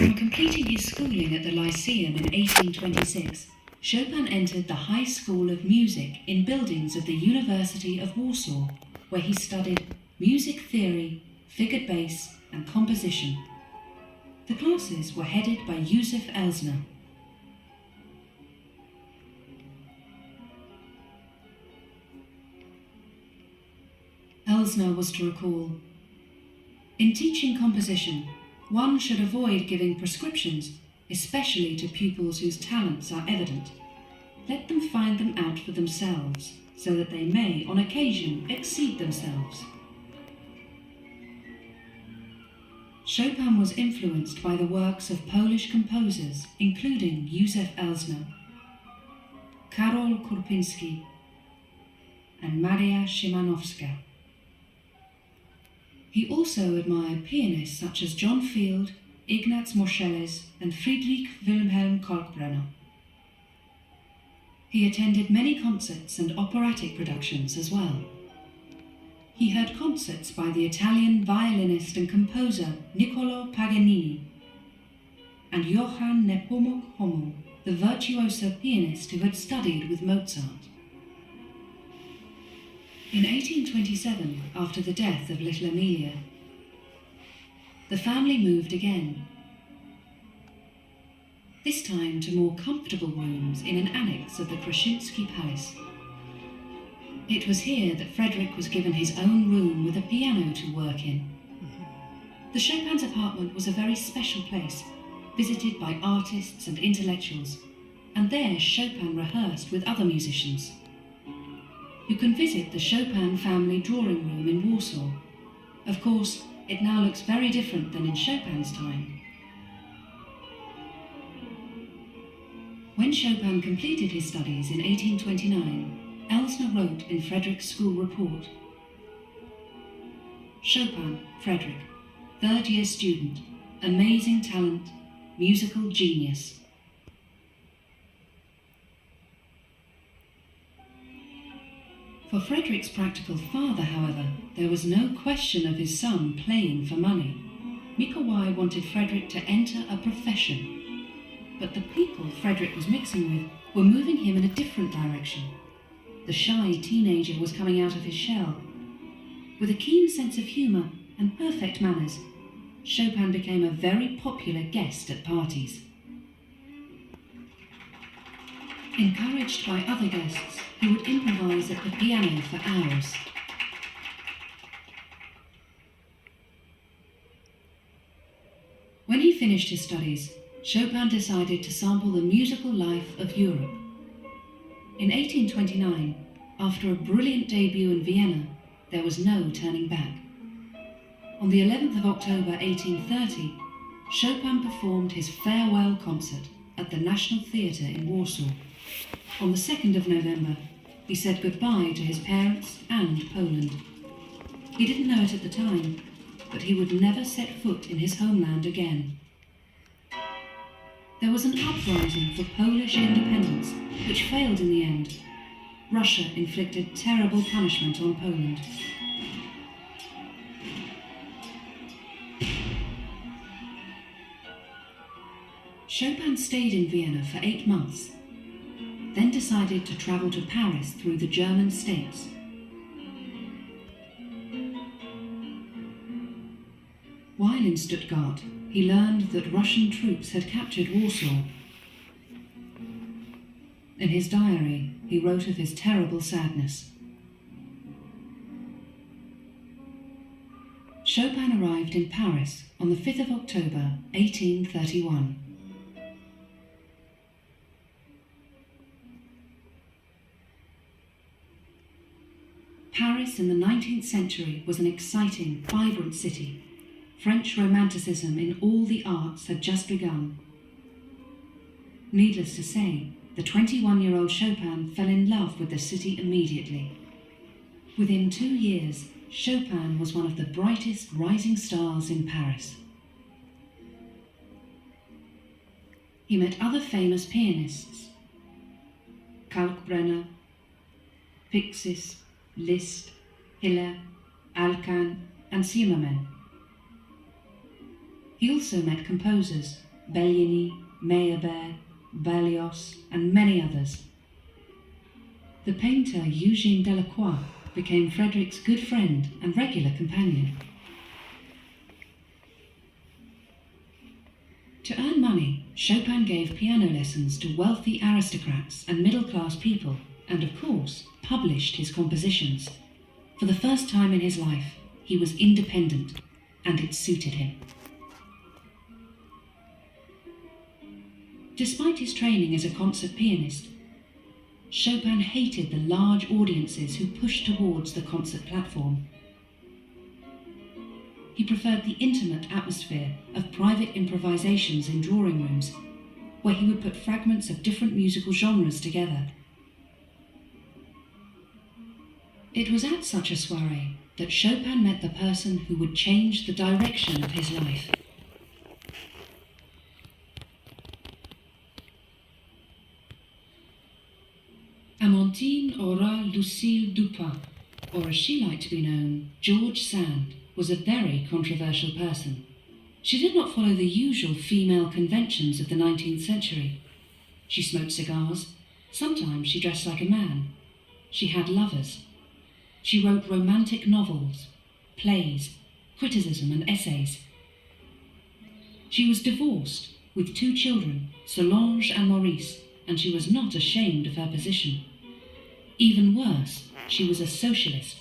Upon completing his schooling at the Lyceum in 1826, Chopin entered the High School of Music in buildings of the University of Warsaw, where he studied music theory, figured bass, and composition. The classes were headed by Józef Elsner. Elsner was to recall, "In teaching composition, one should avoid giving prescriptions, especially to pupils whose talents are evident. Let them find them out for themselves, so that they may, on occasion, exceed themselves." Chopin was influenced by the works of Polish composers, including Józef Elsner, Karol Kurpinski, and Maria Szymanowska. He also admired pianists such as John Field, Ignaz Moscheles, and Friedrich Wilhelm Kalkbrenner. He attended many concerts and operatic productions as well. He heard concerts by the Italian violinist and composer Niccolò Paganini and Johann Nepomuk Hummel, the virtuoso pianist who had studied with Mozart. In 1827, after the death of little Emilia, the family moved again, this time to more comfortable rooms in an annex of the Krashinsky Palace. It was here that Frederick was given his own room with a piano to work in. The Chopin's apartment was a very special place, visited by artists and intellectuals, and there Chopin rehearsed with other musicians. You can visit the Chopin family drawing room in Warsaw. Of course, it now looks very different than in Chopin's time. When Chopin completed his studies in 1829, Elsner wrote in Frederick's school report, "Chopin, Frederick, third-year student, amazing talent, musical genius." For Frederick's practical father, however, there was no question of his son playing for money. Mikołaj wanted Frederick to enter a profession, but the people Frederick was mixing with were moving him in a different direction. The shy teenager was coming out of his shell. With a keen sense of humour and perfect manners, Chopin became a very popular guest at parties. Encouraged by other guests, he would improvise at the piano for hours. When he finished his studies, Chopin decided to sample the musical life of Europe. In 1829, after a brilliant debut in Vienna, there was no turning back. On the 11th of October 1830, Chopin performed his farewell concert at the National Theatre in Warsaw. On the 2nd of November, he said goodbye to his parents and Poland. He didn't know it at the time, but he would never set foot in his homeland again. There was an uprising for Polish independence, which failed in the end. Russia inflicted terrible punishment on Poland. Chopin stayed in Vienna for 8 months, then decided to travel to Paris through the German states. While in Stuttgart, he learned that Russian troops had captured Warsaw. In his diary, he wrote of his terrible sadness. Chopin arrived in Paris on the 5th of October, 1831. Paris in the 19th century was an exciting, vibrant city. French Romanticism in all the arts had just begun. Needless to say, the 21-year-old Chopin fell in love with the city immediately. Within 2 years, Chopin was one of the brightest rising stars in Paris. He met other famous pianists, Kalkbrenner, Pixis, Liszt, Hiller, Alcan, and Zimmermann. He also met composers Bellini, Meyerbeer, Berlioz, and many others. The painter Eugène Delacroix became Frédéric's good friend and regular companion. To earn money, Chopin gave piano lessons to wealthy aristocrats and middle-class people, and of course, published his compositions. For the first time in his life, he was independent, and it suited him. Despite his training as a concert pianist, Chopin hated the large audiences who pushed towards the concert platform. He preferred the intimate atmosphere of private improvisations in drawing rooms, where he would put fragments of different musical genres together. It was at such a soirée that Chopin met the person who would change the direction of his life. Amandine Aura Lucille Dupin, or as she liked to be known, George Sand, was a very controversial person. She did not follow the usual female conventions of the 19th century. She smoked cigars. Sometimes she dressed like a man. She had lovers. She wrote romantic novels, plays, criticism and essays. She was divorced, with 2 children, Solange and Maurice, and she was not ashamed of her position. Even worse, she was a socialist